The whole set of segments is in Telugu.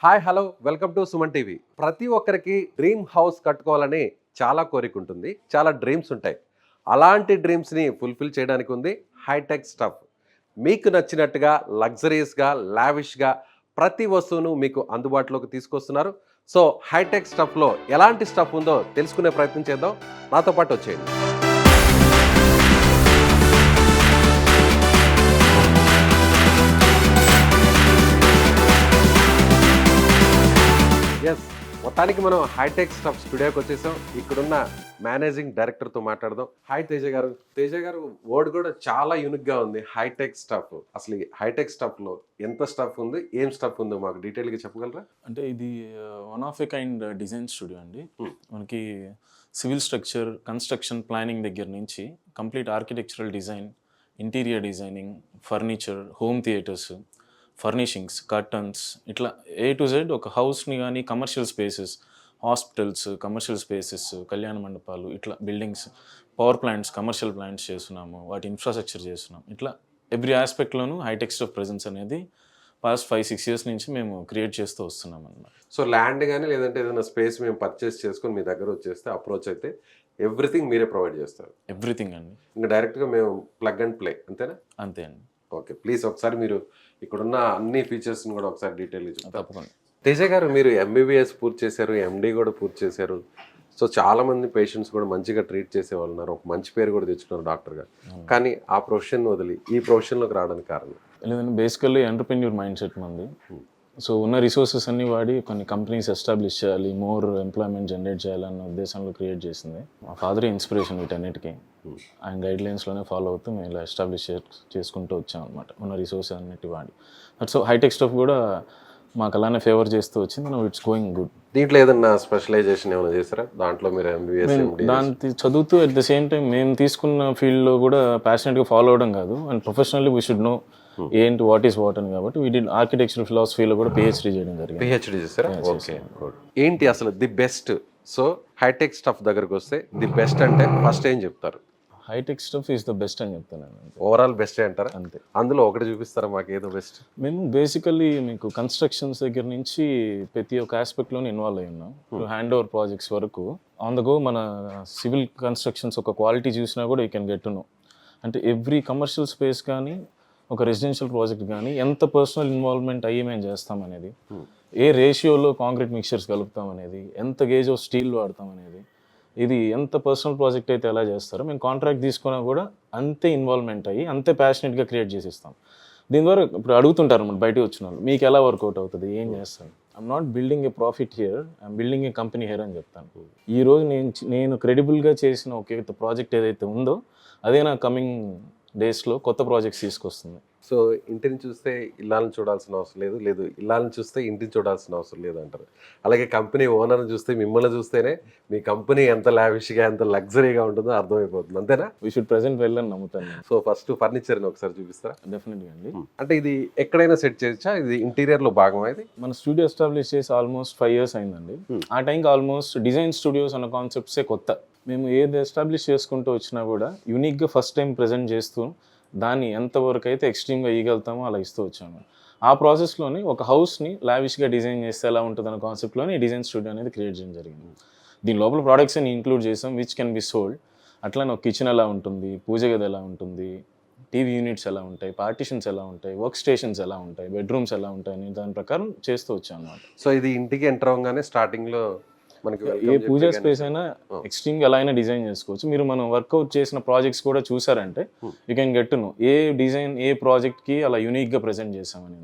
Hi hello welcome to Suman TV. ప్రతి ఒక్కరికి డ్రీమ్ హౌస్ కట్టుకోవాలని చాలా కోరిక ఉంటుంది, చాలా డ్రీమ్స్ ఉంటాయి. అలాంటి డ్రీమ్స్ని ఫుల్ఫిల్ చేయడానికి ఉంది హైటెక్ స్టఫ్. మీకు నచ్చినట్టుగా లగ్జరీస్గా లావిష్గా ప్రతి వస్తువును మీకు అందుబాటులోకి తీసుకొస్తున్నారు. సో హైటెక్ స్టఫ్లో ఎలాంటి స్టఫ్ ఉందో తెలుసుకునే ప్రయత్నం చేద్దాం. నాతో పాటు వచ్చేయండి. ఎస్, మొత్తానికి మనం హైటెక్ స్టఫ్ స్టూడియోకి వచ్చేసాం. ఇక్కడున్న మేనేజింగ్ డైరెక్టర్తో మాట్లాడదాం. హాయ్ తేజ గారు. తేజ గారు, వర్డ్ కూడా చాలా యూనిక్గా ఉంది, హైటెక్ స్టఫ్. అసలు ఈ హైటెక్ స్టఫ్లో ఎంత స్టఫ్ ఉంది, ఏం స్టఫ్ ఉందో మాకు డీటెయిల్గా చెప్పగలరా? అంటే ఇది one of a kind design studio అండి. మనకి సివిల్ స్ట్రక్చర్, కన్స్ట్రక్షన్ ప్లానింగ్ దగ్గర నుంచి complete architectural design, interior designing, furniture, home theatres, furnishings, curtains, ఇట్లా A to Z ఒక హౌస్ని కానీ commercial spaces, hospitals, commercial spaces, కళ్యాణ మండపాలు, ఇట్లా buildings, power plants, commercial plants చేస్తున్నాము, వాటి ఇన్ఫ్రాస్ట్రక్చర్ చేస్తున్నాం. ఇట్లా ఎవ్రీ ఆస్పెక్ట్లోనూ హైటెక్ స్టఫ్ ప్రెజెన్స్ అనేది పాస్ట్ 5-6 years నుంచి మేము క్రియేట్ చేస్తూ వస్తున్నాం అన్నమాట. సో ల్యాండ్ కానీ లేదంటే ఏదైనా స్పేస్ మేము పర్చేస్ చేసుకొని మీ దగ్గర వచ్చేస్తే అప్రోచ్ అయితే ఎవ్రీథింగ్ మీరే ప్రొవైడ్ చేస్తారు? ఎవ్రీథింగ్ అండి. ఇంకా డైరెక్ట్గా మేము ప్లగ్ అండ్ ప్లే అంతేనా? అంతే అండి. ఓకే, ప్లీజ్ ఒకసారి మీరు ఇక్కడున్న అన్ని ఫీచర్స్ని కూడా ఒకసారి డీటెయిల్గా చెప్తారు. తప్పకుండా. తేజ గారు, మీరు MBBS పూర్తి చేశారు, MD కూడా పూర్తి చేశారు. సో చాలామంది పేషెంట్స్ కూడా మంచిగా ట్రీట్ చేసే వాళ్ళు ఉన్నారు, ఒక మంచి పేరు కూడా తెచ్చుకున్నారు డాక్టర్గా. కానీ ఆ ప్రొఫెషన్ వదిలి ఈ ప్రొఫెషన్లోకి రావడానికి కారణం? లేదంటే బేసికల్లీ ఎంటర్ప్రెన్యూర్ మైండ్ సెట్ మంది. సో ఉన్న రిసోర్సెస్ అన్ని వాడి కొన్ని కంపెనీస్ ఎస్టాబ్లిష్ చేయాలి, మోర్ ఎంప్లాయ్మెంట్ జనరేట్ చేయాలన్న ఉద్దేశంలో క్రియేట్ చేసింది. మా ఫాదర్ ఇన్స్పిరేషన్ వీటన్నిటికీ. ఆయన గైడ్ లైన్స్లోనే ఫాలో అవుతూ మేము ఇలా ఎస్టాబ్లిష్ చేసుకుంటూ వచ్చాం అనమాట, ఉన్న రిసోర్సెస్ అన్నిటి వాడి. సో హైటెక్ స్టఫ్ కూడా మాకు అలానే ఫేవర్ చేస్తూ వచ్చింది. Now it's going good. దీంట్లో ఏదన్నా స్పెషలైజేషన్ ఏమైనా చేస్తారా? దాంట్లో మీరు MBBS MD దాన్ని చదువుతూ అట్ ద సేమ్ టైం మేము తీసుకున్న ఫీల్డ్లో కూడా ప్యాషనెట్గా ఫాలో అవడం కాదు, and professionally we should know ఏంటి వాట్ ఈస్ వాట్ అని. కాబట్టి వీ డిడ్ ఆర్కిటెక్చర్ ఫిలాసఫీలో కూడా PhD చేయడం జరిగింది. PhD చేస్తారా? Okay, good. ఏంటి అసలు the best? So Hitech Stuff దగ్గరకు వస్తే ది బెస్ట్ అంటే ఫస్ట్ ఏం చెప్తారు? Hitech Stuff is the best అని చెప్తాను. ఓవరాల్ బెస్ట్ అంటారా? అంతే. అందులో ఒకటి చూపిస్తారా మాకు, ఏదో బెస్ట్? మేము బేసికల్లీ మీకు కన్స్ట్రక్షన్స్ దగ్గర నుంచి ప్రతి ఒక్క ఆస్పెక్ట్లోనే ఇన్వాల్వ్ అయి ఉన్నాం. హ్యాండ్ ఓవర్ ప్రాజెక్ట్స్ వరకు ఆన్ ద గో. మన సివిల్ కన్స్ట్రక్షన్స్ ఒక క్వాలిటీ చూసినా కూడా you can get to no. అంటే ఎవ్రీ కమర్షియల్ స్పేస్ కానీ ఒక రెసిడెన్షియల్ ప్రాజెక్ట్ కానీ ఎంత పర్సనల్ ఇన్వాల్వ్మెంట్ అయ్యి మేము చేస్తాం అనేది, ఏ రేషియోలో కాంక్రీట్ మిక్చర్స్ కలుపుతాం అనేది, ఎంత గేజ్ ఆఫ్ స్టీల్ వాడతాం అనేది, ఇది ఎంత పర్సనల్ ప్రాజెక్ట్ అయితే ఎలా చేస్తారో మేము కాంట్రాక్ట్ తీసుకున్నా కూడా అంతే ఇన్వాల్వ్మెంట్ అయ్యి అంతే ప్యాషనెట్గా క్రియేట్ చేసిస్తాం. దీని ద్వారా ఇప్పుడు అడుగుతుంటారు మనం బయటకు వచ్చిన వాళ్ళు, మీకు ఎలా వర్కౌట్ అవుతుంది, ఏం చేస్తాను? I'm not building A profit here, I'm building A company here అని చెప్తాను. ఈరోజు నేను క్రెడిబుల్గా చేసిన ఒక ప్రాజెక్ట్ ఏదైతే ఉందో అదే నా కమింగ్ డేస్లో కొత్త ప్రాజెక్ట్స్ తీసుకొస్తుంది. సో ఇంటిని చూస్తే ఇల్లాలను చూడాల్సిన అవసరం లేదు, లేదు ఇల్లాలను చూస్తే ఇంటిని చూడాల్సిన అవసరం లేదు అంటారు. అలాగే కంపెనీ ఓనర్ని చూస్తే, మిమ్మల్ని చూస్తేనే మీ కంపెనీ ఎంత లావిష్గా ఎంత లగ్జరీగా ఉంటుందో అర్థమైపోతుంది, అంతేనా? వీ షుడ్ ప్రెజెంట్ వెళ్ళని నమ్ముతాను. సో ఫస్ట్ ఫర్నిచర్ని ఒకసారి చూపిస్తారా? డెఫినెట్గా అండి. అంటే ఇది ఎక్కడైనా సెట్ చేయొచ్చా? ఇది ఇంటీరియర్లో భాగమా? ఇది మన స్టూడియో ఎస్టాబ్లిష్ చేసి ఆల్మోస్ట్ 5 years అయిందండి. ఆ టైంకి ఆల్మోస్ట్ డిజైన్ స్టూడియోస్ అన్న కాన్సెప్ట్సే కొత్త. మేము ఏది ఎస్టాబ్లిష్ చేసుకుంటూ వచ్చినా కూడా యూనిక్గా ఫస్ట్ టైం ప్రజెంట్ చేస్తూ దాన్ని ఎంతవరకు అయితే ఎక్స్ట్రీమ్గా ఇవ్వగలుగుతామో అలా ఇస్తూ వచ్చాము. ఆ ప్రాసెస్లోని ఒక హౌస్ని లావిష్గా డిజైన్ చేస్తే ఎలా ఉంటుంది అన్న కాన్సెప్ట్లోని ఈ డిజైన్ స్టూడియో అనేది క్రియేట్ చేయడం జరిగింది. దీని లోపల ప్రోడక్ట్స్ అని ఇంక్లూడ్ చేసాం విచ్ కెన్ బి సోల్డ్. అట్లానే ఒక కిచెన్ ఎలా ఉంటుంది, పూజ గది ఎలా ఉంటుంది, టీవీ యూనిట్స్ ఎలా ఉంటాయి, పార్టిషన్స్ ఎలా ఉంటాయి, వర్క్ స్టేషన్స్ ఎలా ఉంటాయి, బెడ్రూమ్స్ ఎలా ఉంటాయి అని దాని ప్రకారం చేస్తూ వచ్చాం అన్నమాట. సో ఇది ఇంటికి ఎంటర్ అవ్వగానే స్టార్టింగ్లో మనకి ఏ పూజా స్పేస్ అయినా ఎక్స్ట్రీమ్గా ఎలా అయినా డిజైన్ చేసుకోవచ్చు. మీరు మనం వర్కౌట్ చేసిన ప్రాజెక్ట్స్ కూడా చూసారంటే you can get to know a design a ప్రాజెక్ట్కి అలా యూనిక్గా ప్రెజెంట్ చేసామని.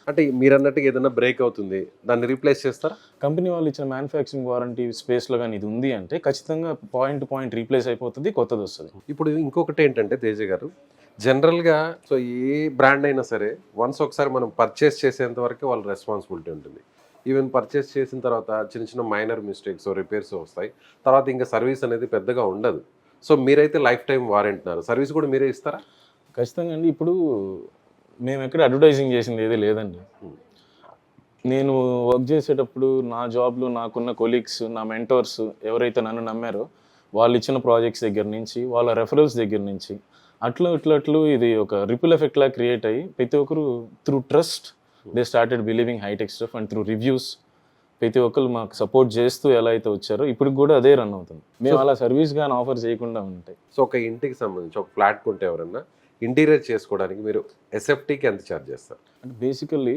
అంటే మీరు అన్నట్టుగా ఏదైనా బ్రేక్ అవుతుంది, దాన్ని రీప్లేస్ చేస్తారా? కంపెనీ వాళ్ళు ఇచ్చిన మ్యానుఫ్యాక్చరింగ్ వారంటీ స్పేస్లో కానీ ఇది ఉంది అంటే ఖచ్చితంగా పాయింట్ టు పాయింట్ రీప్లేస్ అయిపోతుంది, కొత్తది వస్తుంది. ఇప్పుడు ఇంకొకటి ఏంటంటే తేజ గారు, జనరల్గా సో ఏ బ్రాండ్ అయినా సరే వన్స్ ఒకసారి మనం పర్చేస్ చేసేంత వరకు వాళ్ళ రెస్పాన్సిబిలిటీ ఉంటుంది. ఈవెన్ పర్చేస్ చేసిన తర్వాత చిన్న చిన్న మైనర్ మిస్టేక్స్, రిపేర్స్ వస్తాయి, తర్వాత ఇంకా సర్వీస్ అనేది పెద్దగా ఉండదు. సో మీరైతే లైఫ్ టైం వారంటీ అన్నారు, సర్వీస్ కూడా మీరే ఇస్తారా? ఖచ్చితంగా అండి. ఇప్పుడు మేము ఎక్కడ అడ్వర్టైజింగ్ చేసింది ఏది లేదండి. నేను వర్క్ చేసేటప్పుడు నా జాబ్లో నాకున్న కొలీగ్స్, నా మెంటోర్స్ ఎవరైతే నన్ను నమ్మారో వాళ్ళు ఇచ్చిన ప్రాజెక్ట్స్ దగ్గర నుంచి, వాళ్ళ రెఫరల్స్ దగ్గర నుంచి అట్లు ఇది ఒక రిపుల్ ఎఫెక్ట్ లా క్రియేట్ అయ్యి ప్రతి ఒక్కరు through trust they started believing Hitech Stuff and through reviews ప్రతి ఒక్కరు మాకు సపోర్ట్ చేస్తూ ఎలా అయితే వచ్చారో ఇప్పుడు కూడా అదే రన్ అవుతుంది. మేము అలా సర్వీస్ కానీ ఆఫర్ చేయకుండా ఉంటాయి. సో ఒక ఇంటికి సంబంధించి ఒక ఫ్లాట్ కొంటే ఎవరన్నా ఇంటీరియర్ చేసుకోవడానికి మీరు ఎస్ఎఫ్టీకి ఎంత ఛార్జ్ చేస్తారు? అంటే బేసికల్లీ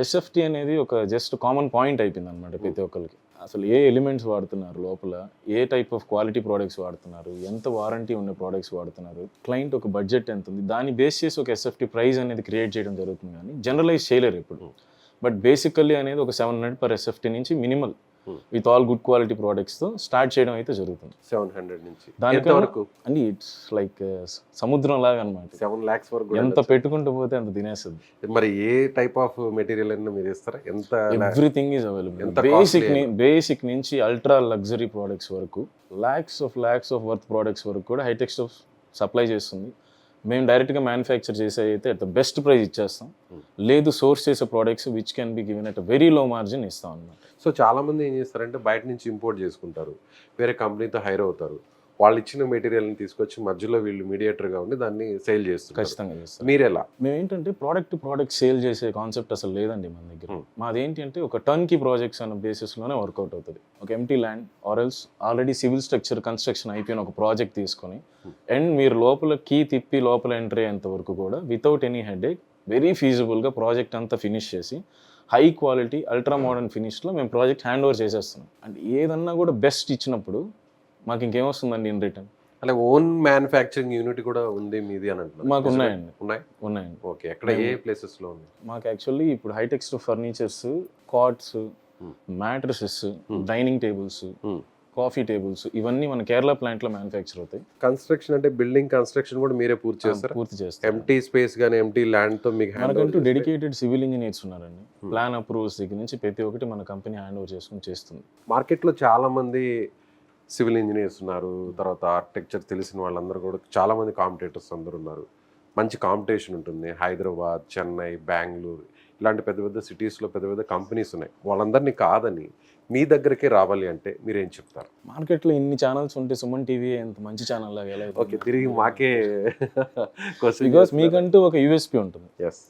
ఎస్ఎఫ్టీ అనేది ఒక జస్ట్ కామన్ పాయింట్ అయిపోయింది అనమాట ప్రతి ఒక్కరికి. అసలు ఏ ఎలిమెంట్స్ వాడుతున్నారు, లోపల ఏ టైప్ ఆఫ్ క్వాలిటీ ప్రోడక్ట్స్ వాడుతున్నారు, ఎంత వారంటీ ఉన్న ప్రోడక్ట్స్ వాడుతున్నారు, క్లయింట్ ఒక బడ్జెట్ ఎంత ఉంది, దాన్ని బేస్ చేసి ఒక ఎస్ఎఫ్టీ ప్రైస్ అనేది క్రియేట్ చేయడం జరుగుతుంది. కానీ జనరలైజ్ చేయలేరు ఇప్పుడు. బట్ బేసికల్లీ అనేది ఒక 700 per ఎస్ఎఫ్టీ నుంచి minimal with all good quality ప్రోడక్ట్స్తో స్టార్ట్ చేయడం అయితే జరుగుతుంది. 700 నుంచి దానికి వరకు అని ఇట్స్ లైక్ సముద్రం లాగా అనమాట. 7 lakhs వరకు ఎంత పెట్టుకుంటూ పోతే అంత తినేస్తుంది. మరి ఏ టైప్ ఆఫ్ మెటీరియల్ అయినా మీరు ఇస్తారా? ఎంత? Everything is available. బేసిక్ నుంచి అల్ట్రా లగ్జరీ ప్రోడక్ట్స్ వరకు లాక్స్ ఆఫ్ వర్త్ ప్రోడక్ట్స్ వరకు కూడా హైటెక్ స్టఫ్ సప్లై చేస్తుంది. మేము డైరెక్ట్గా మ్యానుఫ్యాక్చర్ చేసే అయితే అట్ ద బెస్ట్ ప్రైస్ ఇచ్చేస్తాం. లేదు సోర్స్ చేసే products which can be given at very low margin ఇస్తాం అన్నమాట. సో చాలామంది ఏం చేస్తారంటే బయట నుంచి ఇంపోర్ట్ చేసుకుంటారు, వేరే కంపెనీతో హైర్ అవుతారు, వాళ్ళు ఇచ్చిన మెటీరియల్ని తీసుకొచ్చి మధ్యలో వీళ్ళు మీడియేటర్గా ఉండి దాన్ని సేల్ చేస్తారు. ఖచ్చితంగా చేస్తాం. మీరెలా? మేము ఏంటంటే ప్రోడక్ట్ సేల్ చేసే కాన్సెప్ట్ అసలు లేదండి మన దగ్గర. మాదేంటి అంటే ఒక టర్న్కీ ప్రాజెక్ట్స్ అన్న బేసిస్లోనే వర్కౌట్ అవుతుంది. ఒక ఎంటీ ల్యాండ్ ఆర్ఎల్స్ ఆల్రెడీ సివిల్ స్ట్రక్చర్ కన్స్ట్రక్షన్ అయిపోయిన ఒక ప్రాజెక్ట్ తీసుకొని అండ్ మీరు లోపల కీ తిప్పి లోపల ఎంట్రీ అయ్యేంత వరకు కూడా వితౌట్ ఎనీ హెడేక్ వెరీ ఫీజిబుల్గా ప్రాజెక్ట్ అంతా ఫినిష్ చేసి హై క్వాలిటీ అల్ట్రా మోడర్న్ ఫినిష్లో మేము ప్రాజెక్ట్ హ్యాండ్ ఓవర్ చేసేస్తున్నాం. అండ్ ఏదన్నా కూడా బెస్ట్ ఇచ్చినప్పుడు మాకు ఇంకేమొస్తుందండి ఇన్ రిటర్న్. అలా ఓన్ మ్యానుఫ్యాక్చరింగ్ యూనిట్ కూడా ఉంది మీది అని అంటున్నారు? మాకు ఉన్నాయండి. ఉన్నాయండి. ఓకే, ఎక్కడ ఏ ప్లేసెస్లో ఉంది? మాకు యాక్చువల్లీ ఇప్పుడు Hitech Stuff furnitures, cots, mattresses, dining tables, coffee tables ఇవన్నీ మన కేరళ ప్లాంట్లో మ్యానుఫ్యాక్చర్ అవుతాయి. కన్స్ట్రక్షన్ అంటే బిల్డింగ్ కన్స్ట్రక్షన్ కూడా మీరే పూర్తి చేస్తారు? పూర్తి చేస్తాం. ఎంటీ స్పేస్ కానీ ఎంటీ ల్యాండ్తో మీకు మనకంటూ డెడికేటెడ్ సివిల్ ఇంజనీర్స్ ఉన్నారండి. ప్లాన్ అప్రూవల్స్ దగ్గర నుంచి ప్రతి ఒక్కటి మన కంపెనీ హ్యాండ్ ఓవర్ చేసుకుని చేస్తుంది. మార్కెట్లో చాలామంది సివిల్ ఇంజనీర్స్ ఉన్నారు, తర్వాత ఆర్కిటెక్చర్ తెలిసిన వాళ్ళందరూ కూడా చాలామంది కాంపిటేటర్స్ అందరూ ఉన్నారు. మంచి కాంపిటీషన్ ఉంటుంది. హైదరాబాద్, చెన్నై, బెంగళూరు ఇలాంటి పెద్ద పెద్ద సిటీస్లో పెద్ద పెద్ద కంపెనీస్ ఉన్నాయి. వాళ్ళందరినీ కాదని మీ దగ్గరికి రావాలి అంటే మీరు ఏం చెప్తారు? మార్కెట్లో ఇన్ని ఛానల్స్ ఉంటే సుమన్ టీవీ ఎంత మంచి ఛానల్ లాగా ఎలా? ఓకే, తిరిగి మాకే బికాస్ మీకంటూ ఒక యూఎస్పీ ఉంటుంది.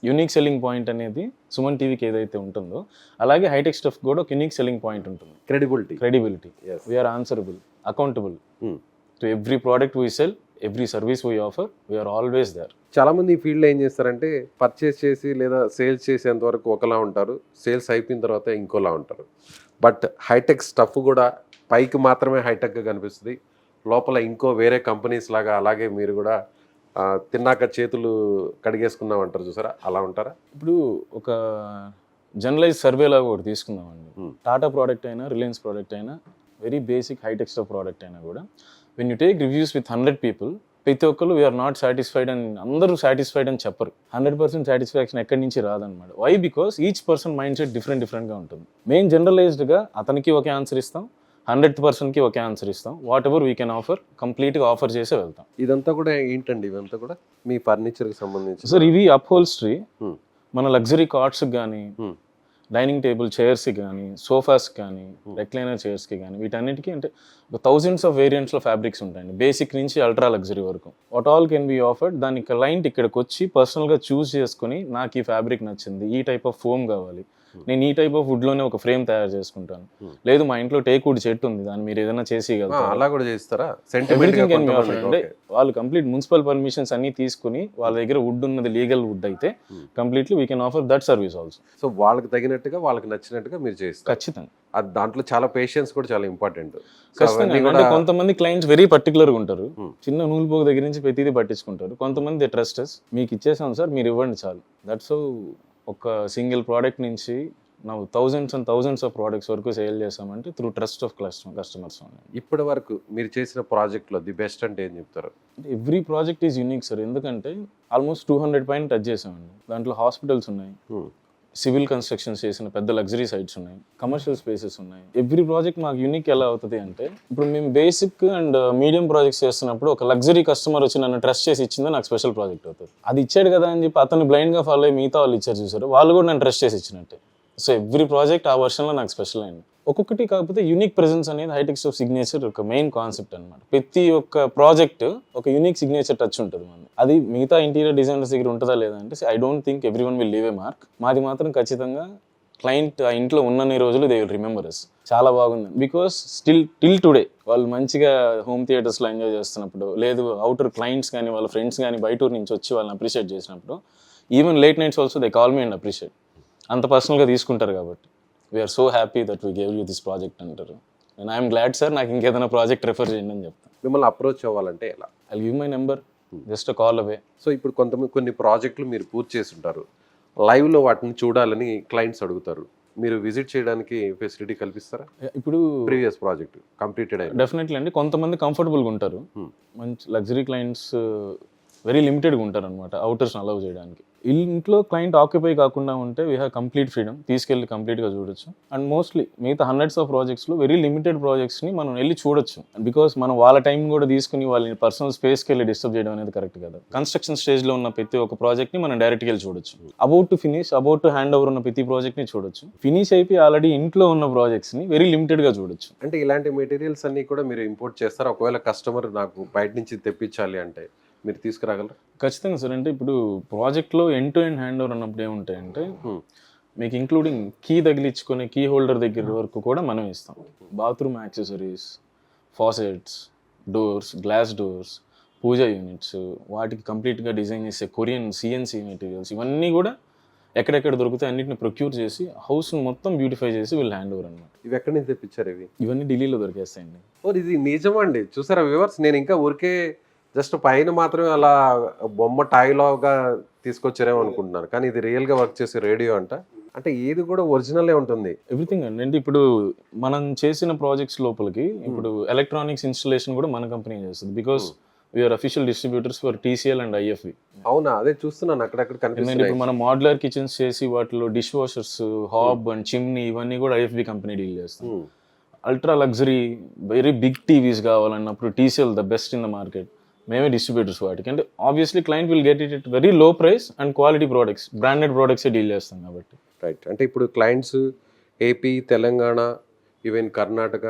యూనిక్ సెల్లింగ్ పాయింట్ అనేది సుమన్ టీవీకి ఏదైతే ఉంటుందో అలాగే హైటెక్ స్టఫ్ కూడా ఒక యూనిక్ సెల్లింగ్ పాయింట్ ఉంటుంది. Credibility. We're answerable, accountable to every product we sell, every service we offer, we're always there. చాలా మంది ఈ ఫీల్డ్లో ఏం చేస్తారంటే పర్చేస్ చేసి లేదా సేల్స్ చేసేంత వరకు ఒకలా ఉంటారు, సేల్స్ అయిపోయిన తర్వాత ఇంకోలా ఉంటారు. బట్ హైటెక్ స్టఫ్ కూడా పైకి మాత్రమే హైటెక్గా కనిపిస్తుంది, లోపల ఇంకో వేరే కంపెనీస్ లాగా. అలాగే మీరు కూడా తిన్నాక చేతులు కడిగేసుకున్నాం అంటారు చూసారా, అలా ఉంటారా? ఇప్పుడు ఒక జనరలైజ్ సర్వే లాగా ఒకటి తీసుకుందామండి. టాటా ప్రోడక్ట్ అయినా, రిలయన్స్ ప్రోడక్ట్ అయినా, very basic Hitech Stuff product అయినా కూడా when you take reviews with 100 people, ప్రతి ఒక్కరు వీఆర్ నాట్ సాటిస్ఫైడ్ అని అందరూ సాటిస్ఫైడ్ అని చెప్పరు. 100% సాటిస్ఫాక్షన్ ఎక్కడి నుంచి రాదనమాట. Why? Because each person mind set డిఫరెంట్గా ఉంటుంది. మేము జనరలైజ్డ్గా అతనికి ఒకే ఆన్సర్ ఇస్తాం, 100%కి ఒకే ఆన్సర్ ఇస్తాం. Whatever we can offer కంప్లీట్గా ఆఫర్ చేసే వెళ్తాం. ఇదంతా కూడా ఏంటండి? ఇదంతా కూడా మీ ఫర్నిచర్కి సంబంధించి? సార్ ఇవి అప్హోల్స్ట్రీ. మన లగ్జరీ కార్ట్స్కి కానీ, డైనింగ్ టేబుల్ చైర్స్కి కానీ, సోఫాస్కి కానీ, రెక్లైనర్ చైర్స్కి కానీ, వీటన్నిటికీ అంటే థౌజండ్స్ ఆఫ్ వేరియంట్స్లో ఫ్యాబ్రిక్స్ ఉంటాయండి. బేసిక్ నుంచి అల్ట్రా లగ్జరీ వరకు what all can be offered. దాని క్లయింట్ ఇక్కడికి వచ్చి పర్సనల్గా చూస్ చేసుకుని నాకు ఈ ఫ్యాబ్రిక్ నచ్చింది, ఈ టైప్ ఆఫ్ ఫోమ్ కావాలి, నేను ఈ టైప్ ఆఫ్ వుడ్లోనే ఒక ఫ్రేమ్ తయారు చేసుకుంటాను, లేదు మా ఇంట్లో టేక్ వుడ్ చెట్టు ఉంది దాన్ని మీరు ఏదైనా చేసేయగలుగుతారు, అలా కూడా చేస్తారా? Everything can be offered. అంటే వాళ్ళు కంప్లీట్ మున్సిపల్ పర్మిషన్స్ అన్ని తీసుకుని వాళ్ళ దగ్గర వుడ్ ఉన్నది లీగల్ వుడ్ అయితే completely we can offer that service also. So వాళ్ళకి తగినట్టుగా వాళ్ళకి నచ్చినట్టుగా మీరు చేస్తారు? ఖచ్చితంగా. దాంట్లో చాలా పేషెన్స్ కూడా చాలా ఇంపార్టెంట్. అంటే కొంతమంది క్లయింట్స్ వెరీ పర్టికులర్గా ఉంటారు, చిన్న నూలు పోగు దగ్గర నుంచి ప్రతిదీ పట్టించుకుంటారు. కొంతమంది ట్రస్టర్స్ మీకు ఇచ్చేసాం సార్ మీరు ఇవ్వండి చాలు. దట్స్ ఒక సింగిల్ ప్రోడక్ట్ నుంచి ನಾವು థౌజండ్స్ ఆఫ్ ప్రోడక్ట్స్ వరకు సేల్ చేసామంటే త్రూ ట్రస్ట్ ఆఫ్ కస్టమర్స్. ఇప్పటి వరకు మీరు చేసిన ప్రాజెక్ట్లో ది బెస్ట్ అంటే ఏం చెప్తారు? Every project is unique sir. ఎందుకంటే ఆల్మోస్ట్ 200 పైన టచ్ చేసామండి. దాంట్లో హాస్పిటల్స్ ఉన్నాయి, సివిల్ కన్స్ట్రక్షన్స్ చేసిన పెద్ద లగ్జరీ సైట్స్ ఉన్నాయి, కమర్షియల్ స్పేసెస్ ఉన్నాయి. ఎవ్రీ ప్రాజెక్ట్ మాకు యూనిక్ ఎలా అవుతుంది అంటే, ఇప్పుడు మేము బేసిక్ అండ్ మీడియం ప్రాజెక్ట్స్ చేస్తున్నప్పుడు ఒక లగ్జరీ కస్టమర్ వచ్చి నన్ను ట్రస్ట్ చేసి ఇచ్చిందో నాకు స్పెషల్ ప్రాజెక్ట్ అవుతుంది. అది ఇచ్చాడు కదా అని చెప్పి అతను బ్లైండ్గా ఫాలో అయ్యి మిగతా వాళ్ళు ఇచ్చారు చూసారు, వాళ్ళు కూడా నన్ను ట్రస్ట్ చేసి ఇచ్చినట్టే. సో ఎవ్రీ ప్రాజెక్ట్ ఆ వర్షన్లో నాకు స్పెషల్ అయింది. ఒక్కొక్కటి కాకపోతే యూనిక్ ప్రెజెన్స్ అనేది హైటెక్ స్టఫ్ సిగ్నేచర్ ఒక మెయిన్ కాన్సెప్ట్ అనమాట. ప్రతి ఒక్క ప్రాజెక్ట్ ఒక యూనిక్ సిగ్నేచర్ టచ్ ఉంటుంది మనది. అది మిగతా ఇంటీరియర్ డిజైనర్స్ దగ్గర ఉంటుందా లేదా అంటే I don't think every one will leave a mark. మాది మాత్రం ఖచ్చితంగా క్లయింట్ ఆ ఇంట్లో ఉన్నన్ని రోజులు దే విల్ రిమెంబర్ అస్. చాలా బాగుంది బికాస్ టిల్ టుడే వాళ్ళు మంచిగా హోమ్ థియేటర్స్లో ఎంజాయ్ చేస్తున్నప్పుడు, లేదు అవుటర్ క్లయింట్స్ కానీ వాళ్ళ ఫ్రెండ్స్ కానీ బయట ఊరు నుంచి వచ్చి వాళ్ళని అప్రిషియేట్ చేసినప్పుడు, even late nights also they call me and appreciate. అంత పర్సనల్గా తీసుకుంటారు కాబట్టి we're so happy that we gave you this project అంటారు. అండ్ ఐఎమ్ గ్లాడ్ సార్, నాకు ఇంకేదైనా ప్రాజెక్ట్ రెఫర్ చేయండి అని చెప్తాను. మిమ్మల్ని అప్రోచ్ అవ్వాలంటే ఎలా? I give my number, just call away. So ఇప్పుడు కొన్ని ప్రాజెక్టులు మీరు పూర్తి చేసి ఉంటారు, లైవ్లో వాటిని చూడాలని క్లయింట్స్ అడుగుతారు, మీరు విజిట్ చేయడానికి ఫెసిలిటీ కల్పిస్తారా? ఇప్పుడు ప్రీవియస్ ప్రాజెక్ట్ కంప్లీటెడ్ అయింది డెఫినెట్లీ అండి. కొంతమంది కంఫర్టబుల్గా ఉంటారు, మంచి లగ్జరీ క్లయింట్స్ వెరీ లిమిటెడ్గా ఉంటారు అనమాట అవుటర్స్ని అలౌ చేయడానికి. ఇంట్లో క్లయింట్ ఆక్యుపై కాకుండా ఉంటే వీ హ్యావ్ కంప్లీట్ ఫ్రీడమ్, తీసుకెళ్ళి కంప్లీట్గా చూడొచ్చు. అండ్ మోస్ట్లీ మిగతా హండ్రెడ్స్ ఆఫ్ ప్రాజెక్ట్స్లో వెరీ లిమిటెడ్ ప్రాజెక్ట్స్ని మనం వెళ్ళి చూడొచ్చు. బికాస్ మనం వాళ్ళ టైం కూడా తీసుకుని వాళ్ళని పర్సనల్ స్పేస్కి వెళ్ళి డిస్టర్బ్ చేయడం అనేది కరెక్ట్ కదా. కన్స్ట్రక్షన్ స్టేజ్లో ఉన్న ప్రతి ఒక్క ప్రాజెక్ట్ని మనం డైరెక్ట్గా వెళ్ళి చూడొచ్చు. అబౌట్ టు హ్యాండ్ ఓవర్ ఉన్న ప్రతి ప్రాజెక్ట్ని చూడొచ్చు. ఫినిష్ అయిపోయి ఆల్రెడీ ఇంట్లో ఉన్న ప్రాజెక్ట్స్ని వెరీ లిమిటెడ్గా చూడొచ్చు. అంటే ఇలాంటి మెటీరియల్స్ అన్ని కూడా మీరు ఇంపోర్ట్ చేస్తారా? ఒకవేళ కస్టమర్ నాకు బయట నుంచి తెప్పించాలి అంటే మీరు తీసుకురాగలరా? ఖచ్చితంగా సార్. అంటే ఇప్పుడు ప్రాజెక్ట్లో end to end hand over అన్నప్పుడు ఏముంటాయంటే మీకు ఇంక్లూడింగ్ కీ తగిలించుకునే కీ హోల్డర్ దగ్గర వరకు కూడా మనం ఇస్తాం. Bathroom accessories, faucets, doors, glass doors, pooja units, వాటికి కంప్లీట్గా డిజైన్ చేసే కొరియన్ సిఎన్సి మెటీరియల్స్, ఇవన్నీ కూడా ఎక్కడెక్కడ దొరుకుతాయి అన్నింటిని ప్రొక్యూర్ చేసి హౌస్ని మొత్తం బ్యూటిఫై చేసి వీళ్ళు హ్యాండ్ ఓవర్ అనమాట. ఇవి ఎక్కడి నుంచి తెప్పించారు? ఇవన్నీ ఢిల్లీలో దొరికేస్తాయండి. ఓ ఇది నిజమండి. చూసారా వ్యూవర్స్, నేను ఇంకా ఊరికే జస్ట్ పైన మాత్రమే అలా బొమ్మ టాయ్లాగా తీసుకొచ్చారేమో అనుకుంటున్నాను, కానీ ఇది రియల్గా వర్క్ చేసే రేడియో అంటే ఏది కూడా ఒరిజినలే ఉంటుంది. ఎవ్రీథింగ్ అండి. అంటే ఇప్పుడు మనం చేసిన ప్రాజెక్ట్స్ లోపలికి ఇప్పుడు ఎలక్ట్రానిక్స్ ఇన్స్టలేషన్ కూడా మన కంపెనీ చేస్తుంది. Because we're official distributors for TCL and IFB. అవునా? అదే చూస్తున్నాను అక్కడక్కడ కనిపిస్తుంది. ఇప్పుడు మనం మోడ్యులర్ కిచెన్స్ చేసి వాటిలో dish washers, hob and chimney ఇవన్నీ కూడా IFB కంపెనీ డీల్ చేస్తాం. Ultra luxury very big TVs కావాలన్నప్పుడు TCL the best in the market, మేమే డిస్ట్రిబ్యూటర్స్ వాటికి. అంటే obviously client will get it very low price and quality products, branded ప్రోడక్ట్సే డీల్ చేస్తాం కాబట్టి. రైట్. అంటే ఇప్పుడు clients AP, Telangana, even Karnataka,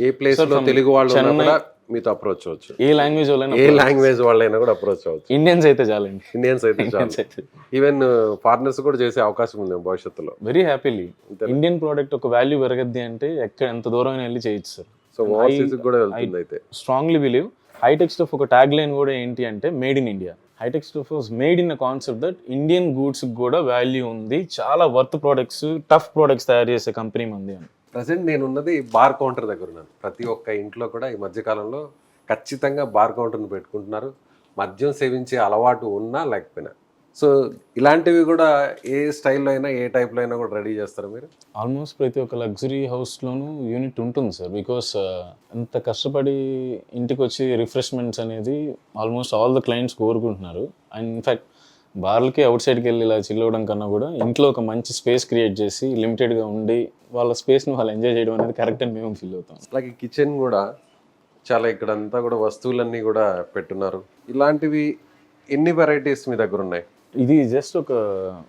a ప్లేస్లో తెలుగు వాళ్ళు ఉన్నా కూడా మీతో అప్రోచ్ అవ్వచ్చు. ఏ లాంగ్వేజ్ వాళ్ళైనా కూడా అప్రోచ్ అవ్వచ్చు. ఇండియన్స్ అయితే చాలండి. ఇండియన్స్ అయితే చాలు. ఈవెన్ ఫారినర్స్ కూడా చేసే అవకాశం ఉంది భవిష్యత్తులో. Very happily. ఇండియన్ ప్రోడక్ట్ ఒక వాల్యూ పెరగద్ది అంటే ఎంత దూరం అయినా వెళ్ళి చేయొచ్చు సార్. సో ఓవర్సీస్ కూడా వెళ్తుంది. అయితే స్ట్రాంగ్లీ బిలీవ్ హైటెక్ స్టఫ్ ఒక ట్యాగ్ లైన్ కూడా ఏంటి అంటే made in India. Hitech Stuff was made in a concept that Indian goods కూడా వాల్యూ ఉంది, చాలా వర్త్ ప్రోడక్ట్స్, టఫ్ ప్రోడక్ట్స్ తయారు చేసే కంపెనీ మంది అని. ప్రజెంట్ నేనున్నది బార్ కౌంటర్ దగ్గర ఉన్నాను. ప్రతి ఒక్క ఇంట్లో కూడా ఈ మధ్యకాలంలో ఖచ్చితంగా బార్ కౌంటర్ని పెట్టుకుంటున్నారు, మద్యం సేవించే అలవాటు ఉన్నా లేకపోయినా. సో ఇలాంటివి కూడా ఏ స్టైల్లో అయినా ఏ టైప్లో అయినా కూడా రెడీ చేస్తారు మీరు? ఆల్మోస్ట్ ప్రతి ఒక్క లగ్జరీ హౌస్లోనూ యూనిట్ ఉంటుంది సార్. బికాస్ అంత కష్టపడి ఇంటికి వచ్చి రిఫ్రెష్మెంట్స్ అనేది ఆల్మోస్ట్ ఆల్ ద క్లయింట్స్ కోరుకుంటున్నారు. అండ్ ఇన్ఫ్యాక్ట్ బార్లకి అవుట్ సైడ్కి వెళ్ళి ఇలా చిల్లవడం కన్నా కూడా ఇంట్లో ఒక మంచి స్పేస్ క్రియేట్ చేసి లిమిటెడ్గా ఉండి వాళ్ళ స్పేస్ని వాళ్ళు ఎంజాయ్ చేయడం అనేది కరెక్ట్ అని మేము ఫీల్ అవుతాం. అలాగే కిచెన్ కూడా చాలా ఇక్కడంతా కూడా వస్తువులన్నీ కూడా పెట్టున్నారు. ఇలాంటివి ఎన్ని వెరైటీస్ మీ దగ్గర ఉన్నాయి? ఇది జస్ట్ ఒక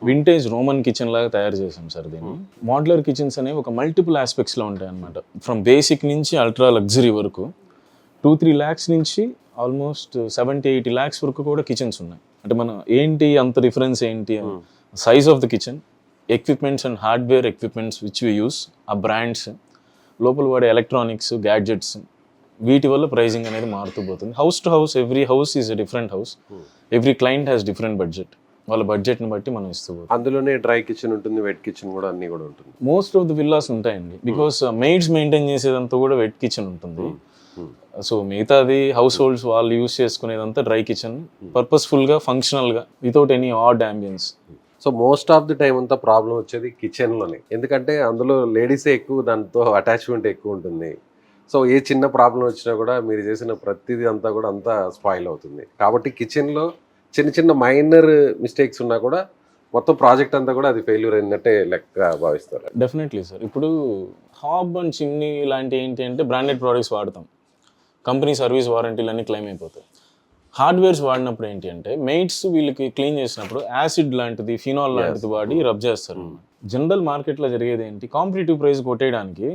వింటేజ్ రోమన్ కిచెన్ లాగా తయారు చేసాం సార్ దీన్ని. మోడ్యులర్ కిచెన్స్ అనేవి ఒక మల్టిపుల్ ఆస్పెక్ట్స్లో ఉంటాయి అనమాట. ఫ్రమ్ బేసిక్ నుంచి అల్ట్రా లగ్జరీ వరకు 2-3 lakhs నుంచి ఆల్మోస్ట్ 70-80 lakhs వరకు కూడా కిచెన్స్ ఉన్నాయి. అంటే మనం ఏంటి అంత డిఫరెన్స్ ఏంటి, size of the kitchen, equipments and hardware equipments which we use, ఆ బ్రాండ్స్, లోపల వాడే ఎలక్ట్రానిక్స్, గ్యాడ్జెట్స్, వీటి వల్ల ప్రైజింగ్ అనేది మారుతూ పోతుంది. House to house every house is a different house, every client has different budget. వాళ్ళ బడ్జెట్ని బట్టి మనం ఇస్తూ పోతాం. అందులోనే డ్రై కిచెన్ ఉంటుంది, వెట్ కిచెన్ కూడా అన్ని కూడా ఉంటుంది. మోస్ట్ ఆఫ్ ద విల్లాస్ ఉంటాయండి. బికాస్ మెయిడ్స్ మెయింటైన్ చేసేదంతా కూడా వెట్ కిచెన్ ఉంటుంది. సో మిగతాది హౌస్ హోల్డ్స్ వాళ్ళు యూస్ చేసుకునేదంతా డ్రై కిచెన్, పర్పస్ఫుల్గా, ఫంక్షనల్గా, without any odd ambience. So most of the time అంతా ప్రాబ్లం వచ్చేది కిచెన్లోనే, ఎందుకంటే అందులో లేడీసే ఎక్కువ, దాంతో అటాచ్మెంట్ ఎక్కువ ఉంటుంది. సో ఏ చిన్న ప్రాబ్లం వచ్చినా కూడా మీరు చేసిన ప్రతిదీ అంతా కూడా అంతా స్పాయిల్ అవుతుంది. కాబట్టి కిచెన్లో చిన్న చిన్న మైనర్ మిస్టేక్స్ ఉన్నా కూడా మొత్తం ప్రాజెక్ట్ అంతా కూడా అది ఫెయిల్యూర్ అయినట్టే లెక్క భావిస్తారు. Definitely sir. ఇప్పుడు హాబ్ అండ్ చిమ్నీ లాంటి ఏంటి అంటే బ్రాండెడ్ ప్రోడక్ట్స్ వాడతాం, కంపెనీ సర్వీస్ వారంటీలు అన్నీ క్లెయిమ్ అయిపోతాయి. హార్డ్వేర్స్ వాడినప్పుడు ఏంటి అంటే మెయిడ్స్ వీళ్ళకి క్లీన్ చేసినప్పుడు యాసిడ్ లాంటిది, ఫినాల్ లాంటిది వాడి రబ్ చేస్తారు. జనరల్ మార్కెట్లో జరిగేది ఏంటి, కాంపిటేటివ్ ప్రైస్ కొట్టేయడానికి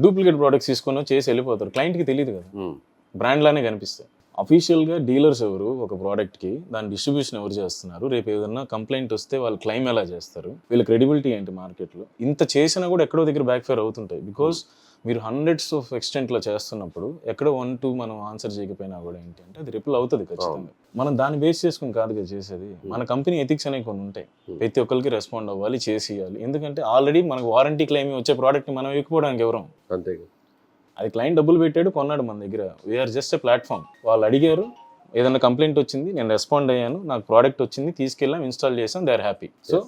డూప్లికేట్ ప్రోడక్ట్స్ తీసుకొని చేసి వెళ్ళిపోతారు. క్లయింట్కి తెలియదు కదా, బ్రాండ్ లానే కనిపిస్తాయి. అఫీషియల్గా డీలర్స్ ఎవరు ఒక ప్రోడక్ట్కి, దాని డిస్ట్రిబ్యూషన్ ఎవరు చేస్తున్నారు, రేపు ఏదైనా కంప్లైంట్ వస్తే వాళ్ళు క్లెయిమ్ ఎలా చేస్తారు, వీళ్ళ క్రెడిబిలిటీ ఏంటి మార్కెట్లో, ఇంత చేసినా కూడా ఎక్కడో దగ్గర బ్యాక్ ఫైర్ అవుతుంటాయి. బికాస్ మీరు హండ్రెడ్స్ ఆఫ్ ఎక్స్టెంట్లో చేస్తున్నప్పుడు ఎక్కడో 1-2 మనం ఆన్సర్ చేయకపోయినా కూడా ఏంటి అంటే అది రిపుల్ అవుతుంది ఖచ్చితంగా. మనం దాన్ని బేస్ చేసుకుని కాదు కదా చేసేది. మన కంపెనీ ఎథిక్స్ అనేవి కొన్ని ఉంటాయి, ప్రతి ఒక్కరికి రెస్పాండ్ అవ్వాలి, చేసేయాలి. ఎందుకంటే ఆల్రెడీ మనకు వారంటీ క్లెయిమ్ వచ్చే ప్రోడక్ట్ని మనం ఎక్కువడానికి ఎవరం, అంతే. అది క్లయింట్ డబ్బులు పెట్టాడు, కొన్నాడు మన దగ్గర. We're just a platform. వాళ్ళు అడిగారు, ఏదైనా కంప్లైంట్ వచ్చింది, నేను రెస్పాండ్ అయ్యాను, నాకు ప్రోడక్ట్ వచ్చింది, తీసుకెళ్ళాం, ఇన్స్టాల్ చేసాం, they are happy. So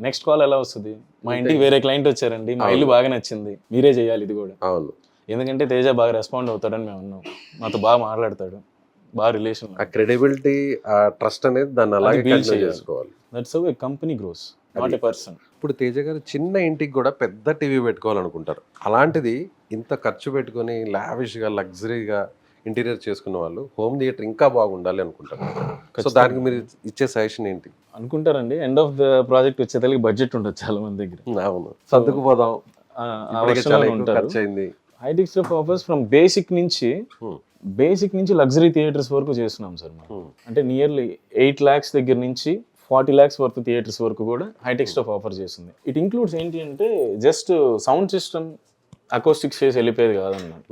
next call ఎలా వస్తుంది, మా ఇంటికి వేరే క్లయింట్ వచ్చారండి, మా ఇల్లు బాగా నచ్చింది, మీరే చేయాలి ఇది కూడా. అవును, ఎందుకంటే తేజ బాగా రెస్పాండ్ అవుతాడని మేము అన్నాం, మాతో బాగా మాట్లాడతాడు, బాగా రిలేషన్, ఆ క్రెడిబిలిటీ, ఆ ట్రస్ట్ అనేది దాన్ని అలాగే కంటిన్యూ చేసుకోవాలి. That's how a company gross, not a person. ఇప్పుడు తేజ గారు చిన్న ఇంటికి కూడా పెద్ద టీవీ పెట్టుకోవాలనుకుంటారు. అలాంటిది ఇంత ఖర్చు పెట్టుకొని లావిష్గా లగ్జరీగా ఇంటీరియర్ చేసుకున్న వాళ్ళు హోమ్ థియేటర్ ఇంకా బాగుండాలి అనుకుంటారు. సో దానికి మీరు ఇచ్చే సజెషన్ ఏంటి? అనుకుంటారండి, ఎండ్ ఆఫ్ ద ప్రాజెక్ట్ వచ్చేదానికి బడ్జెట్ ఉండదు చాలా మంది దగ్గర. అవును, సర్దుకుపోదాం, చాలా ఎక్కువ ఖర్చు అయింది. Hi tech stuff offers from basic నుంచి లగ్జరీ థియేటర్స్ వరకు చేస్తున్నాం సార్ మనం. అంటే నియర్లీ 8 lakhs దగ్గర నుంచి 40 lakhs వర్త్ థియేటర్స్ వరకు కూడా హైటెక్ స్టఫ్ ఆఫర్ చేస్తుంది. ఇట్ ఇంక్లూడ్స్ ఏంటి అంటే జస్ట్ సౌండ్ సిస్టమ్, అకోస్టిక్స్ చేసి వెళ్ళిపోయేది కాదన్నమాట.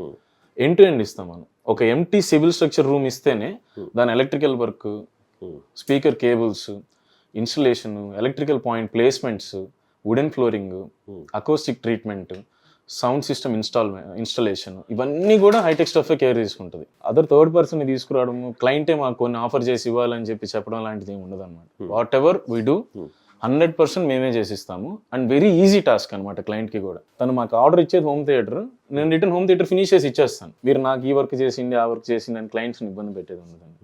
ఎండ్ టు ఎండ్ ఇస్తాం మనం. ఒక ఎంటీ సివిల్ స్ట్రక్చర్ రూమ్ ఇస్తేనే దాని electrical work, speaker cables, installation, electrical point placements, wooden flooring, acoustic treatment, sound system installation, ఇవన్నీ కూడా హైటెక్ స్టఫ్ కేర్ తీసుకుంటుంది. అదర్ థర్డ్ పర్సన్ తీసుకురావడము, క్లయింటే మాకు కొన్ని ఆఫర్ చేసి ఇవ్వాలని చెప్పడం లాంటిది ఏమి ఉండదు అనమాట. వాట్ ఎవర్ వీ డూ 100% మేమే చేసిస్తాము. అండ్ వెరీ ఈజీ టాస్క్ అనమాట క్లయింట్కి కూడా. తను మాకు ఆర్డర్ ఇచ్చేది హోమ్ థియేటర్, నేను రిటర్న్ హోమ్ థియేటర్ ఫినిష్ చేసి ఇచ్చేస్తాను. మీరు నాకు ఈ వర్క్ చేసింది, ఆ వర్క్ చేసింది అని క్లయింట్స్ని ఇబ్బంది పెట్టేది ఉండదండి.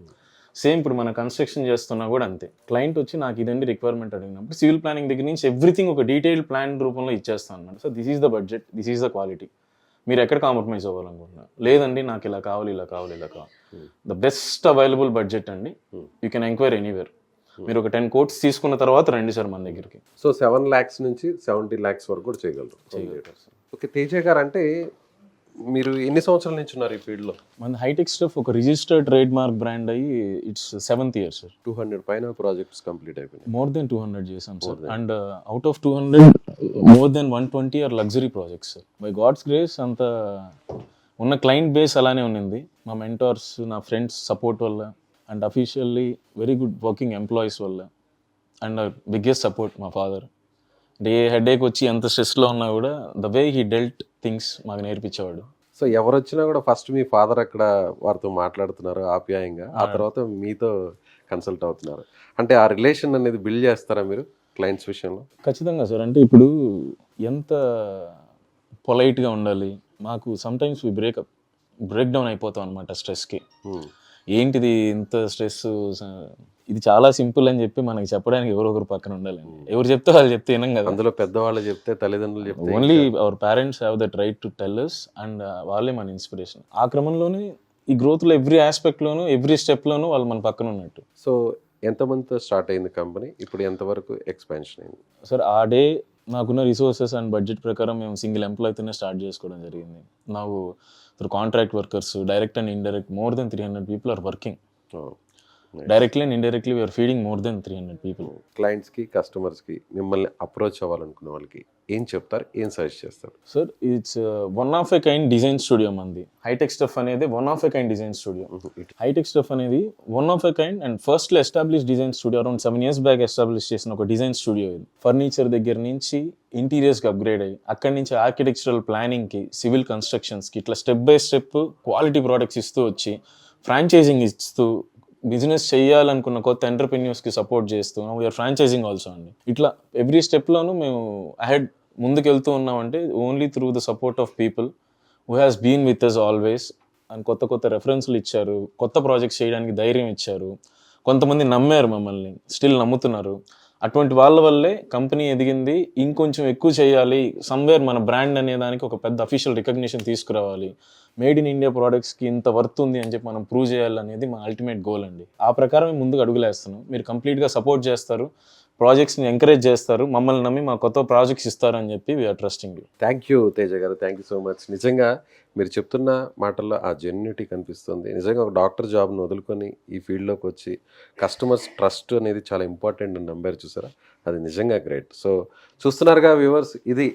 సేమ్ ఇప్పుడు మన కన్స్ట్రక్షన్ చేస్తున్నా కూడా అంతే. క్లయింట్ వచ్చి నాకు ఇదండి రిక్వైర్మెంట్ అడిగినప్పుడు సివిల్ ప్లానింగ్ దగ్గర నుంచి ఎవ్రీథింగ్ ఒక డీటెయిల్డ్ ప్లాన్ రూపంలో ఇచ్చేస్తాను అనమాట. So this is the budget, this is the quality, మీరు ఎక్కడ కాంప్రమైజ్ అవ్వాలనుకుంటున్నారు, లేదండి నాకు ఇలా కావాలి, ఇలా కావాలి, ఇలా కావాలి, ద బెస్ట్ అవైలబుల్ బడ్జెట్ అండి. You can enquire anywhere. మీరు ఒక 10 quotes తీసుకున్న తర్వాత రండి సార్ మన దగ్గరికి. సో 7 lakhs నుంచి 70 lakhs వరకు కూడా చేయగలరు. ఓకే తేజ గారు, అంటే మీరు ఎన్ని సంవత్సరాల నుంచి ఉన్నారు ఈ ఫీల్డ్లో? మన హైటెక్ స్టఫ్ ఒక రిజిస్టర్డ్ ట్రేడ్ మార్క్ బ్రాండ్ అయ్యి ఇట్స్ 7th year సార్. 200 పైన ప్రాజెక్ట్స్ కంప్లీట్ అయిపోయినాయి. మోర్ దెన్ 200 చేసాం sir. And out of 200 more than 120 are luxury projects sir. By God's grace అంత ఉన్న క్లయింట్ బేస్ అలానే ఉన్నింది. మా మెంటార్స్, నా ఫ్రెండ్స్ సపోర్ట్ వల్ల, and officially very good working employees వల్ల, అండ్ బిగ్గెస్ట్ సపోర్ట్ మా ఫాదర్. అంటే ఏ హెడేక్ వచ్చి ఎంత స్ట్రెస్లో ఉన్నా కూడా the way he dwelt things మాకు నేర్పించేవాడు. సో ఎవరు వచ్చినా కూడా ఫస్ట్ మీ ఫాదర్ అక్కడ వారితో మాట్లాడుతున్నారు ఆప్యాయంగా, ఆ తర్వాత మీతో కన్సల్ట్ అవుతున్నారు. అంటే ఆ రిలేషన్ అనేది బిల్డ్ చేస్తారా మీరు క్లయింట్స్ విషయంలో? ఖచ్చితంగా సార్. అంటే ఇప్పుడు ఎంత పొలైట్గా ఉండాలి, మాకు సమ్టైమ్స్ బ్రేక్ డౌన్ అయిపోతాం అనమాట స్ట్రెస్కి. ఏంటిది ఇంత స్ట్రెస్, ఇది చాలా సింపుల్ అని చెప్పి మనకి చెప్పడానికి ఎవరో ఒకరు పక్కన ఉండాలండి. ఎవరు చెప్తే వాళ్ళు చెప్తే వినం కదా. అందులో పెద్దవాళ్ళు చెప్తే, తల్లిదండ్రులు చెప్తే, only our parents have that right to tell us, and వాళ్ళే మన ఇన్స్పిరేషన్. ఆ క్రమంలోనే ఈ గ్రోత్లో ఎవ్రీ ఆస్పెక్ట్లోనూ, ఎవ్రీ స్టెప్లోనూ వాళ్ళు మన పక్కన ఉన్నట్టు. సో ఎంతమందితో స్టార్ట్ అయింది కంపెనీ, ఇప్పుడు ఎంతవరకు ఎక్స్పాన్షన్ అయింది? సార్ ఆ డే నాకున్న రిసోర్సెస్ అండ్ బడ్జెట్ ప్రకారం మేము సింగిల్ ఎంప్లాయ్తోనే స్టార్ట్ చేసుకోవడం జరిగింది. నాకు through contract workers, direct and indirect, more than 300 people are working. Directly and indirectly we are feeding more than 300 people. క్లయింట్స్కి, కస్టమర్స్కి మిమ్మల్ని అప్రోచ్ అవ్వాలనుకున్న వాళ్ళకి ఏం చెప్తారు, ఏం సజెస్ట్ చేస్తారు? Sir it's one of a kind design studio మంది. హైటెక్ స్టఫ్ అనేది one of a kind design studio. Hi tech stuff అనేది one of a kind and ఫస్ట్లో establish design studio. Around 7 years back establish చేసిన ఒక డిజైన్ స్టూడియో ఇది. ఫర్నిచర్ దగ్గర నుంచి ఇంటీరియర్స్కి అప్గ్రేడ్ అయ్యి, అక్కడి నుంచి ఆర్కిటెక్చరల్ ప్లానింగ్కి, సివిల్ కన్స్ట్రక్షన్స్కి, ఇట్లా step by step quality products ఇస్తూ వచ్చి, ఫ్రాంచైజింగ్ ఇస్తూ, బిజినెస్ చేయాలనుకున్న కొత్త ఎంటర్ప్రెన్యూర్స్కి సపోర్ట్ చేస్తూ, వీఆర్ ఫ్రాంచైజింగ్ ఆల్సో అండి. ఇట్లా ఎవ్రీ స్టెప్లోనూ మేము అహెడ్ ముందుకు వెళ్తూ ఉన్నామంటే only through the support of people who has been with us always. And కొత్త కొత్త రెఫరెన్స్లు ఇచ్చారు, కొత్త ప్రాజెక్ట్స్ చేయడానికి ధైర్యం ఇచ్చారు, కొంతమంది నమ్మారు మమ్మల్ని, స్టిల్ నమ్ముతున్నారు. అటువంటి వాళ్ళ వల్లే కంపెనీ ఎదిగింది. ఇంకొంచెం ఎక్కువ చేయాలి, సమ్వేర్ మన బ్రాండ్ అనే దానికి ఒక పెద్ద అఫీషియల్ రికగ్నిషన్ తీసుకురావాలి, మేడ్ ఇన్ ఇండియా ప్రోడక్ట్స్కి ఇంత వర్త్ ఉంది అని చెప్పి మనం ప్రూవ్ చేయాలనేది మా అల్టిమేట్ గోల్ అండి. ఆ ప్రకారం ముందుకు అడుగులేస్తున్నాం. మీరు కంప్లీట్గా సపోర్ట్ చేస్తారు, ప్రాజెక్ట్స్ని ఎంకరేజ్ చేస్తారు, మమ్మల్ని నమ్మి మా కొత్త ప్రాజెక్ట్స్ ఇస్తారని చెప్పి we are trusting you. Thank you Teja గారు, థ్యాంక్ యూ సో మచ్. నిజంగా మీరు చెప్తున్న మాటల్లో ఆ జెన్యూనిటీ కనిపిస్తుంది. నిజంగా ఒక డాక్టర్ జాబ్ను వదులుకొని ఈ ఫీల్డ్లోకి వచ్చి కస్టమర్స్ ట్రస్ట్ అనేది చాలా ఇంపార్టెంట్ అని నమ్మారు చూసారా, అది నిజంగా గ్రేట్. సో చూస్తున్నారుగా వ్యూవర్స్, ఇది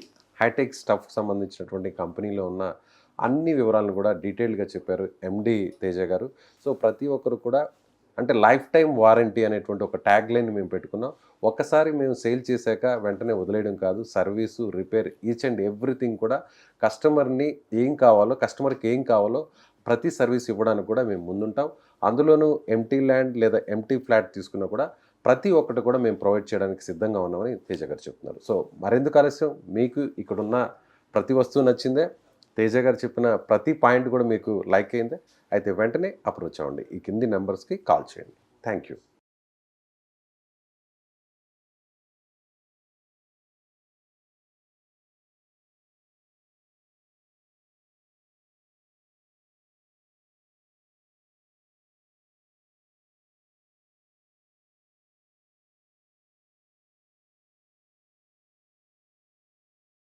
హైటెక్ స్టఫ్ సంబంధించినటువంటి కంపెనీలో ఉన్న అన్ని వివరాలను కూడా డీటెయిల్గా చెప్పారు ఎండి తేజ గారు. సో ప్రతి ఒక్కరు కూడా అంటే లైఫ్ టైం వారంటీ అనేటువంటి ఒక ట్యాగ్ లైన్ మేము పెట్టుకున్నాం. ఒక్కసారి మేము సేల్ చేశాక వెంటనే వదిలేయడం కాదు, service, repair, each and everything కూడా కస్టమర్కి ఏం కావాలో ప్రతి సర్వీస్ ఇవ్వడానికి కూడా మేము ముందుంటాం. అందులోనూ ఎంటీ ల్యాండ్ లేదా ఎంటీ ఫ్లాట్ తీసుకున్నా కూడా ప్రతి ఒక్కటి కూడా మేము ప్రొవైడ్ చేయడానికి సిద్ధంగా ఉన్నామని తేజ గారు చెప్తున్నారు. సో మరెందుకు ఆలస్యం, మీకు ఇక్కడున్న ప్రతి వస్తువు నచ్చిందే, తేజ గారు చెప్పిన ప్రతి పాయింట్ కూడా మీకు లైక్ అయిందే, అయితే వెంటనే అప్రోచ్ అవ్వండి. ఈ కింది నెంబర్స్కి కాల్ చేయండి. Thank you.